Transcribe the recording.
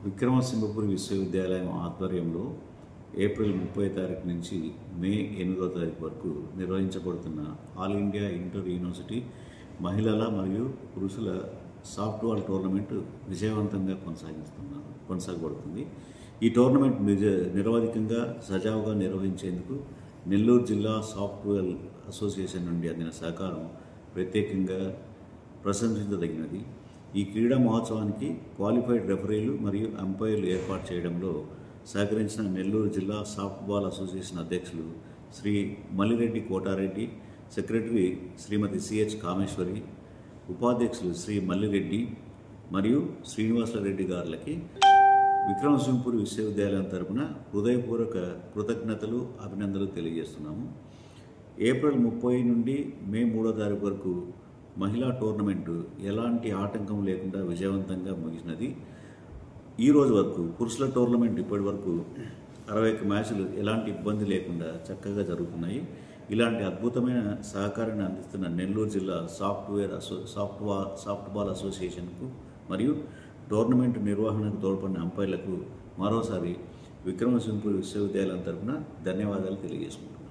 విక్రమసింహపురి విశ్వవిద్యాలయం ఆధ్వర్యంలో ఏప్రిల్ 30 తారీఖు నుంచి మే 8వ తారీఖు వరకు నిర్వహించబడుతున్న ఆల్ ఇండియా ఇంటర్ యూనివర్సిటీ మహిళల మరియు పురుషుల సాఫ్ట్బాల్ టోర్నమెంట్ విజయవంతంగా కొనసాగబడుతుంది. ఈ టోర్నమెంట్ నిరవధికంగా సజావుగా నిర్వహించేందుకు నెల్లూరు జిల్లా సాఫ్ట్బాల్ అసోసియేషన్ నుండి అందిన సహకారం ప్రత్యేకంగా ప్రశంసించదగినది. ఈ క్రీడా మహోత్సవానికి క్వాలిఫైడ్ రెఫరీలు మరియు అంపైర్లు ఏర్పాటు చేయడంలో సహకరించిన నెల్లూరు జిల్లా సాఫ్ట్బాల్ అసోసియేషన్ అధ్యక్షులు శ్రీ మల్లిరెడ్డి కోటారెడ్డి, సెక్రటరీ శ్రీమతి సిహెచ్ కామేశ్వరి, ఉపాధ్యక్షులు శ్రీ మల్లిరెడ్డి మరియు శ్రీనివాసరెడ్డి గారులకి విక్రమసింహపురి విశ్వవిద్యాలయం తరపున హృదయపూర్వక కృతజ్ఞతలు, అభినందనలు తెలియజేస్తున్నాము. ఏప్రిల్ 30 నుండి మే 3వ తారీఖు వరకు మహిళా టోర్నమెంటు ఎలాంటి ఆటంకం లేకుండా విజయవంతంగా ముగిసినది. ఈ రోజు వరకు పురుషుల టోర్నమెంట్ ఇప్పటి వరకు 61 మ్యాచ్లు ఎలాంటి ఇబ్బంది లేకుండా చక్కగా జరుగుతున్నాయి. ఇలాంటి అద్భుతమైన సహకారాన్ని అందిస్తున్న నెల్లూరు జిల్లా సాఫ్ట్బాల్ అసోసియేషన్కు మరియు టోర్నమెంట్ నిర్వహణకు తోడ్పడిన అంపైర్లకు మరోసారి విక్రమసింహపురి విశ్వవిద్యాలయం తరఫున ధన్యవాదాలు తెలియజేసుకుంటున్నాను.